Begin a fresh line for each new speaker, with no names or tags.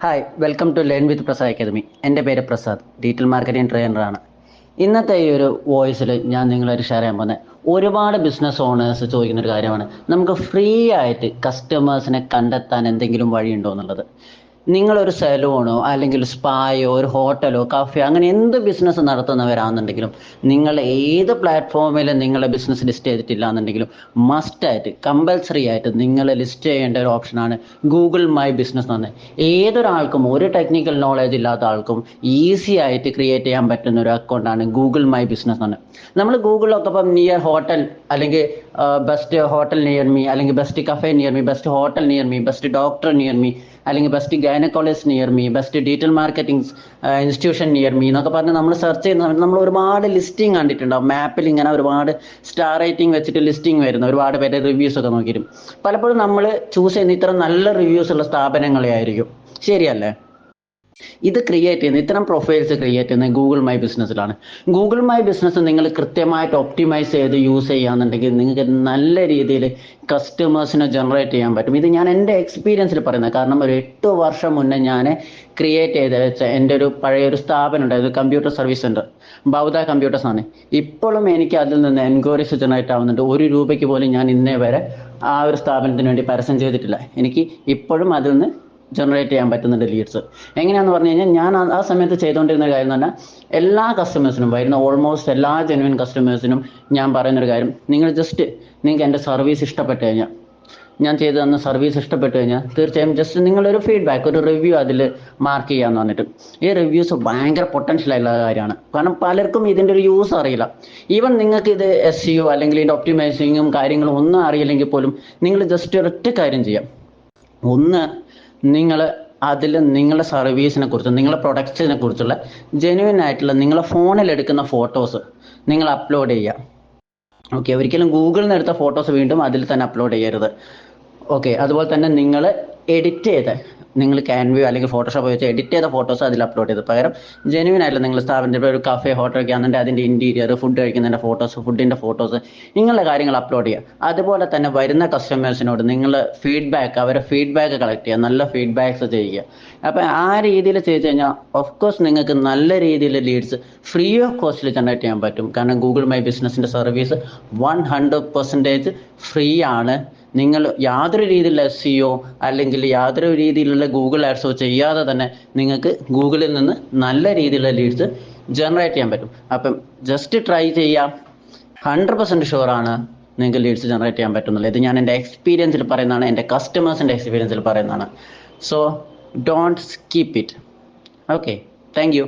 Hi welcome to learn with Prasad Academy. എൻ്റെ പേര് Prasad, digital marketing ട്രെയിനറാണ്. ഇന്നത്തെ ഈ ഒരു വോയിസിൽ ഞാൻ നിങ്ങളൊരു ഷെയർ ചെയ്യാൻ പോകുന്നത് ഒരുപാട് ബിസിനസ് ഓണേഴ്സ് ചോദിക്കുന്നൊരു കാര്യമാണ്. നമുക്ക് ഫ്രീ ആയിട്ട് കസ്റ്റമേഴ്സിനെ കണ്ടെത്താൻ എന്തെങ്കിലും വഴിയുണ്ടോ എന്നുള്ളത്. നിങ്ങളൊരു സലൂണോ അല്ലെങ്കിൽ സ്പായോ ഒരു ഹോട്ടലോ കഫേ അങ്ങനെ എന്ത് ബിസിനസ് നടത്തുന്നവരാണെന്നുണ്ടെങ്കിലും നിങ്ങൾ ഏത് പ്ലാറ്റ്ഫോമിൽ നിങ്ങളുടെ ബിസിനസ് ലിസ്റ്റ് ചെയ്തിട്ടില്ല എന്നുണ്ടെങ്കിലും മസ്റ്റായിട്ട് കമ്പൽസറി ആയിട്ട് നിങ്ങൾ ലിസ്റ്റ് ചെയ്യേണ്ട ഒരു ഓപ്ഷനാണ് ഗൂഗിൾ മൈ ബിസിനസ് എന്ന് പറഞ്ഞത്. ഏതൊരാൾക്കും ഒരു ടെക്നിക്കൽ നോളേജ് ഇല്ലാത്ത ആൾക്കും ഈസി ആയിട്ട് ക്രിയേറ്റ് ചെയ്യാൻ പറ്റുന്ന ഒരു അക്കൗണ്ടാണ് ഗൂഗിൾ മൈ ബിസിനസ് എന്ന് പറഞ്ഞത്. നമ്മൾ ഗൂഗിളിലൊക്കെ ഇപ്പം നിയർ ഹോട്ടൽ അല്ലെങ്കിൽ ബെസ്റ്റ് ഹോട്ടൽ നിയർ മീ അല്ലെങ്കിൽ best cafe near me, best hotel near me, best doctor near me അല്ലെങ്കിൽ best gynaecologist near me, best digital marketing institution near me എന്നൊക്കെ പറഞ്ഞ് നമ്മൾ സെർച്ച് ചെയ്യുന്ന സമയത്ത് നമ്മൾ ഒരുപാട് ലിസ്റ്റിംഗ് കണ്ടിട്ടുണ്ടാവും. മാപ്പിൽ ഇങ്ങനെ ഒരുപാട് സ്റ്റാർ റേറ്റിംഗ് വെച്ചിട്ട് ലിസ്റ്റിംഗ് വരുന്ന ഒരുപാട് പേരുടെ റിവ്യൂസ് ഒക്കെ നോക്കിയിട്ടും പലപ്പോഴും നമ്മൾ ചൂസ് ചെയ്യുന്ന ഇത്ര നല്ല റിവ്യൂസ് ഉള്ള സ്ഥാപനങ്ങളെ ആയിരിക്കും. ശരിയല്ലേ? ഇത് ക്രിയേറ്റ് ചെയ്യുന്ന ഇത്തരം പ്രൊഫൈൽസ് ക്രിയേറ്റ് ചെയ്യുന്നത് ഗൂഗിൾ മൈ ബിസിനസ്സിലാണ്. ഗൂഗിൾ മൈ ബിസിനസ് നിങ്ങൾ കൃത്യമായിട്ട് ഒപ്റ്റിമൈസ് ചെയ്ത് യൂസ് ചെയ്യുകയാണെന്നുണ്ടെങ്കിൽ നിങ്ങൾക്ക് നല്ല രീതിയിൽ കസ്റ്റമേഴ്സിനെ ജനറേറ്റ് ചെയ്യാൻ പറ്റും. ഇത് ഞാൻ എൻ്റെ എക്സ്പീരിയൻസിൽ പറയുന്നത്. കാരണം ഒരു 8 വർഷം മുന്നേ ഞാൻ ക്രിയേറ്റ് ചെയ്ത് വെച്ച എൻ്റെ ഒരു പഴയൊരു സ്ഥാപനം ഉണ്ടായത് കമ്പ്യൂട്ടർ സർവീസ് സെൻറ്റർ, ബൗദ്ധ കമ്പ്യൂട്ടേഴ്സ് ആണ്. ഇപ്പോഴും എനിക്ക് അതിൽ നിന്ന് എൻക്വയറീസ് ജനറേറ്റ് ആവുന്നുണ്ട്. 1 രൂപയ്ക്ക് പോലും ഞാൻ ഇന്നേ വരെ ആ ഒരു സ്ഥാപനത്തിന് വേണ്ടി പരസ്യം ചെയ്തിട്ടില്ല. എനിക്ക് ഇപ്പോഴും അതിൽ നിന്ന് ജനറേറ്റ് ചെയ്യാൻ പറ്റുന്നുണ്ട് ലീഡ്സ്. എങ്ങനെയാണെന്ന് പറഞ്ഞു കഴിഞ്ഞാൽ ഞാൻ ആ സമയത്ത് ചെയ്തുകൊണ്ടിരുന്ന കാര്യം എന്ന് പറഞ്ഞാൽ എല്ലാ കസ്റ്റമേഴ്സിനും വരുന്ന ഓൾമോസ്റ്റ് എല്ലാ ജെന്യുവൻ കസ്റ്റമേഴ്സിനും ഞാൻ പറയുന്നൊരു കാര്യം, നിങ്ങൾക്ക് എൻ്റെ സർവീസ് ഇഷ്ടപ്പെട്ട് കഴിഞ്ഞാൽ, ഞാൻ ചെയ്തു തന്ന സർവീസ് ഇഷ്ടപ്പെട്ട് കഴിഞ്ഞാൽ തീർച്ചയായും ജസ്റ്റ് നിങ്ങളൊരു ഫീഡ്ബാക്ക്, ഒരു റിവ്യൂ അതിൽ മാർക്ക് ചെയ്യാമെന്ന് പറഞ്ഞിട്ട്. ഈ റിവ്യൂസ് ഭയങ്കര പൊട്ടൻഷ്യൽ ആയിട്ടുള്ള കാര്യമാണ്. കാരണം പലർക്കും ഇതിൻ്റെ ഒരു യൂസ് അറിയില്ല. ഈവൻ നിങ്ങൾക്ക് ഇത് SEO അല്ലെങ്കിൽ ഇതിൻ്റെ ഒപ്റ്റിമൈസിങ്ങും കാര്യങ്ങളും ഒന്നും അറിയില്ലെങ്കിൽ പോലും നിങ്ങൾ ജസ്റ്റ് ഒരൊറ്റ കാര്യം ചെയ്യാം. ഒന്ന്, നിങ്ങൾ അതിൽ നിങ്ങളുടെ സർവീസിനെ കുറിച്ച്, നിങ്ങളുടെ പ്രൊഡക്ട്സിനെ കുറിച്ചുള്ള ജെന്യുവൻ ആയിട്ടുള്ള നിങ്ങളുടെ ഫോണിൽ എടുക്കുന്ന ഫോട്ടോസ് നിങ്ങൾ അപ്ലോഡ് ചെയ്യുക. ഓക്കെ, ഒരിക്കലും ഗൂഗിളിൽ നിന്ന് എടുത്ത ഫോട്ടോസ് വീണ്ടും അതിൽ തന്നെ അപ്ലോഡ് ചെയ്യരുത്. ഓക്കെ, അതുപോലെ തന്നെ നിങ്ങൾ എഡിറ്റ് ചെയ്ത്, നിങ്ങൾ ക്യാൻവയോ അല്ലെങ്കിൽ ഫോട്ടോഷോപ്പ് വെച്ച് എഡിറ്റ് ചെയ്ത ഫോട്ടോസ് അതിൽ അപ്ലോഡ് ചെയ്ത്, പകരം ജെന്യുവൻ ആയിട്ടുള്ള നിങ്ങൾ സ്ഥാപനത്തിൽ ഒരു കഫേ ഹോട്ടലൊക്കെ ആണെന്നുണ്ടെങ്കിൽ അതിൻ്റെ ഇൻറ്റീരിയർ, ഫുഡ് കഴിക്കുന്നതിൻ്റെ ഫോട്ടോസ്, ഫുഡിൻ്റെ ഫോട്ടോസ്, നിങ്ങളുടെ കാര്യങ്ങൾ അപ്ലോഡ് ചെയ്യുക. അതുപോലെ തന്നെ വരുന്ന കസ്റ്റമേഴ്സിനോട് നിങ്ങൾ ഫീഡ്ബാക്ക്, അവരെ ഫീഡ്ബാക്ക് കളക്ട് ചെയ്യുക, നല്ല ഫീഡ്ബാക്ക്സ് ചെയ്യുക. അപ്പം ആ രീതിയിൽ ചെയ്ത് കഴിഞ്ഞാൽ ഓഫ് കോഴ്സ് നിങ്ങൾക്ക് നല്ല രീതിയിൽ ലീഡ്സ് ഫ്രീ ഓഫ് കോസ്റ്റിൽ ജനറേറ്റ് ചെയ്യാൻ പറ്റും. കാരണം ഗൂഗിൾ മൈ ബിസിനസ്സിൻ്റെ സർവീസ് 100% ഫ്രീ ആണ്. നിങ്ങൾ യാതൊരു രീതിയിലുള്ള SEO അല്ലെങ്കിൽ യാതൊരു രീതിയിലുള്ള ഗൂഗിൾ ആഡ്സോ ചെയ്യാതെ തന്നെ നിങ്ങൾക്ക് ഗൂഗിളിൽ നിന്ന് നല്ല രീതിയിലുള്ള ലീഡ്സ് ജനറേറ്റ് ചെയ്യാൻ പറ്റും. അപ്പം ജസ്റ്റ് ട്രൈ ചെയ്യാം. 100% ഷുവറാണ് നിങ്ങൾക്ക് ലീഡ്സ് ജനറേറ്റ് ചെയ്യാൻ പറ്റുന്നുള്ളത്. ഇത് ഞാൻ എൻ്റെ എക്സ്പീരിയൻസിൽ പറയുന്നതാണ്, എൻ്റെ കസ്റ്റമേഴ്സിൻ്റെ എക്സ്പീരിയൻസിൽ പറയുന്നതാണ്. So don't skip it. Okay, thank you.